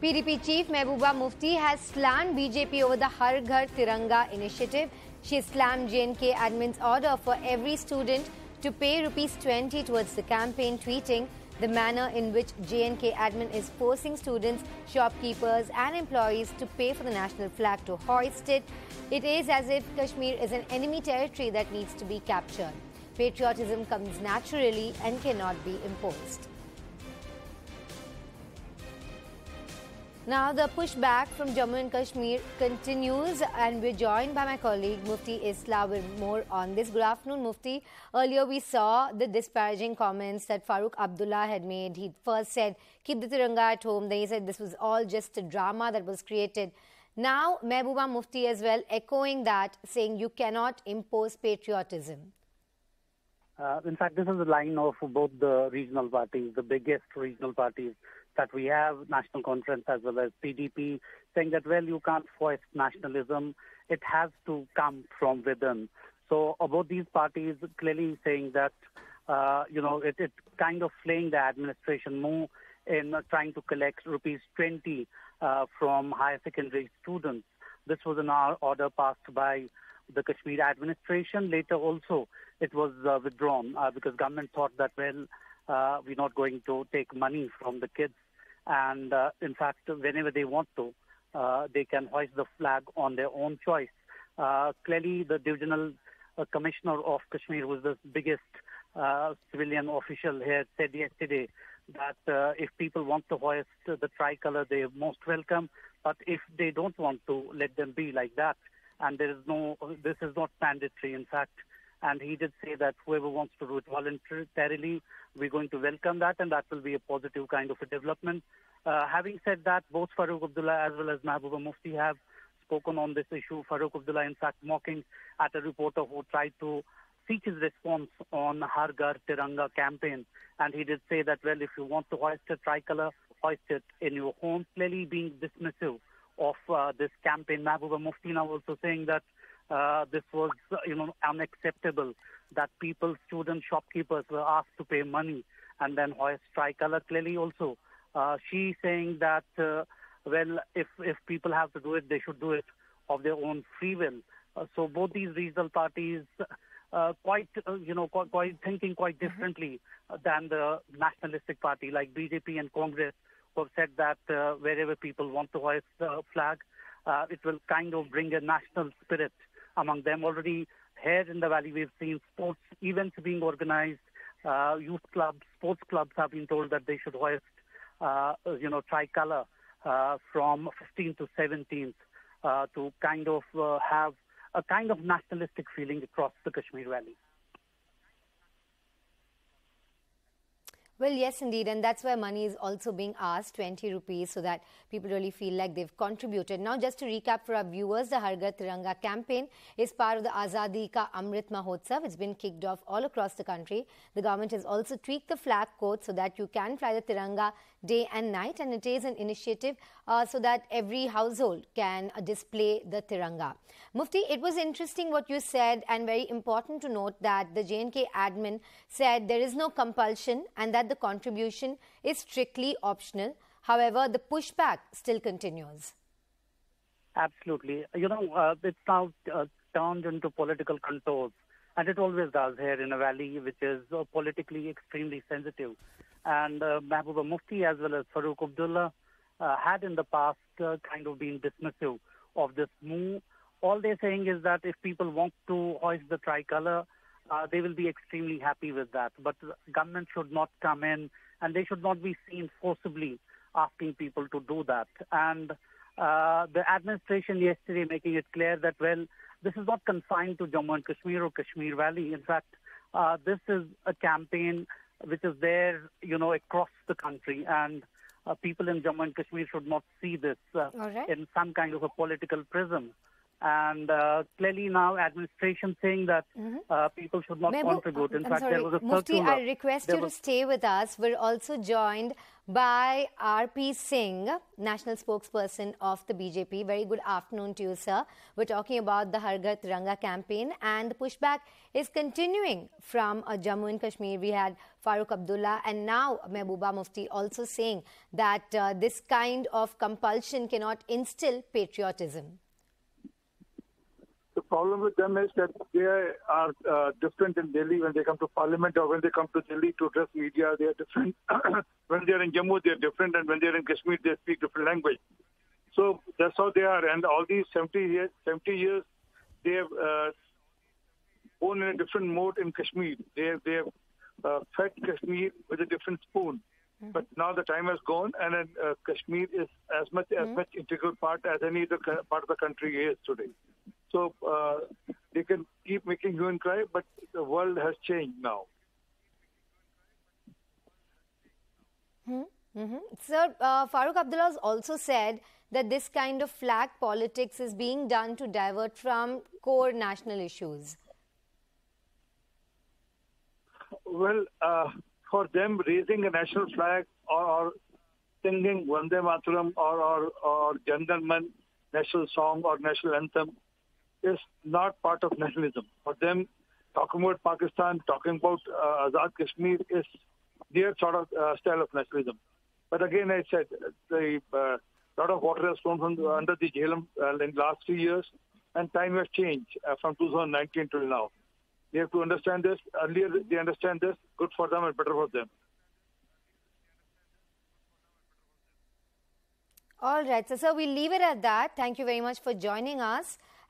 PDP chief Mehbooba Mufti has slammed BJP over the Har Ghar Tiranga initiative. She slammed J&K admin's order for every student to pay ₹20 towards the campaign, tweeting the manner in which J&K admin is forcing students, shopkeepers and employees to pay for the national flag to hoist it. It is as if Kashmir is an enemy territory that needs to be captured. Patriotism comes naturally and cannot be imposed. Now, the pushback from Jammu and Kashmir continues, and we're joined by my colleague Mufti Isla with more on this. Good afternoon, Mufti. Earlier, we saw the disparaging comments that Farooq Abdullah had made. He first said, keep the Tiranga at home. Then he said this was all just a drama that was created. Now, Mehbooba Mufti as well echoing that, saying you cannot impose patriotism. In fact, this is the line of both the regional parties, the biggest regional parties that we have, National Conference as well as PDP, saying that, well, you can't force nationalism. It has to come from within. So both these parties clearly saying that, it kind of flaying the administration more in trying to collect ₹20 from higher secondary students. This was an order passed by the Kashmir administration. Later also, it was withdrawn because government thought that, well, we're not going to take money from the kids. And in fact, whenever they want to, they can hoist the flag on their own choice. Clearly, the divisional commissioner of Kashmir, who is the biggest civilian official here, said yesterday that if people want to hoist the tricolour, they're most welcome. But if they don't want to, let them be like that. And this is not mandatory, in fact. And he did say that whoever wants to do it voluntarily, we're going to welcome that, and that will be a positive kind of a development. Having said that, both Farooq Abdullah as well as Mehbooba Mufti have spoken on this issue. Farooq Abdullah, in fact, mocking at a reporter who tried to seek his response on Har Ghar Tiranga campaign. And he did say that, well, if you want to hoist a tricolour, hoist it in your home, clearly being dismissive of this campaign. Mehbooba Mufti now also saying that this was, unacceptable, that people, students, shopkeepers were asked to pay money and then hoist tricolour. Clearly also, she saying that, if people have to do it, they should do it of their own free will. So both these regional parties quite thinking quite differently than the nationalistic party like BJP and Congress, who have said that wherever people want to hoist the flag, it will kind of bring a national spirit among them. Already here in the valley, we've seen sports events being organized. Youth clubs, sports clubs have been told that they should hoist, tricolour from 15th to 17th to kind of have a kind of nationalistic feeling across the Kashmir Valley. Well, yes, indeed. And that's why money is also being asked, ₹20, so that people really feel like they've contributed. Now, just to recap for our viewers, the Har Ghar Tiranga campaign is part of the Azadi Ka Amrit Mahotsav. It's been kicked off all across the country. The government has also tweaked the flag code so that you can fly the Tiranga day and night. And it is an initiative so that every household can display the Tiranga. Mufti, it was interesting what you said, and very important to note that the J&K admin said there is no compulsion and that the contribution is strictly optional. However, the pushback still continues. Absolutely. It's now turned into political contours, and it always does here in a valley which is politically extremely sensitive. And Mehbooba Mufti as well as Farooq Abdullah had in the past kind of been dismissive of this move. All they're saying is that if people want to hoist the tricolour, they will be extremely happy with that. But government should not come in, and they should not be seen forcibly asking people to do that. And the administration yesterday making it clear that, well, this is not confined to Jammu and Kashmir or Kashmir Valley. In fact, this is a campaign which is there, across the country. And people in Jammu and Kashmir should not see this in some kind of a political prism. And clearly now administration saying that people should not contribute. In fact, there was a Mufti, circular. I request you to stay with us. We're also joined by R.P. Singh, national spokesperson of the BJP. Very good afternoon to you, sir. We're talking about the Har Ghar Tiranga campaign, and the pushback is continuing from Jammu and Kashmir. We had Farooq Abdullah and now Mehbooba Mufti also saying that this kind of compulsion cannot instill patriotism. The problem with them is that they are different in Delhi when they come to Parliament, or when they come to Delhi to address media. They are different. When they are in Jammu, they are different, and when they are in Kashmir, they speak different language. So that's how they are. And all these 70 years, they have born in a different mode in Kashmir. They have fed Kashmir with a different spoon. But now the time has gone, and Kashmir is as much integral part as any other part of the country is today. So they can keep making hue and cry, but the world has changed now. Sir, Farooq Abdullah has also said that this kind of flag politics is being done to divert from core national issues. Well, for them, raising a national flag or singing Vande Mataram or Jangan Man national song or national anthem is not part of nationalism. For them, talking about Pakistan, talking about Azad Kashmir is their sort of style of nationalism. But again, I said, a lot of water has flown from under the Jhelum in the last 3 years, and time has changed from 2019 till now. They have to understand this. Earlier, they understand this. Good for them and better for them. All right. So, sir, we'll leave it at that. Thank you very much for joining us.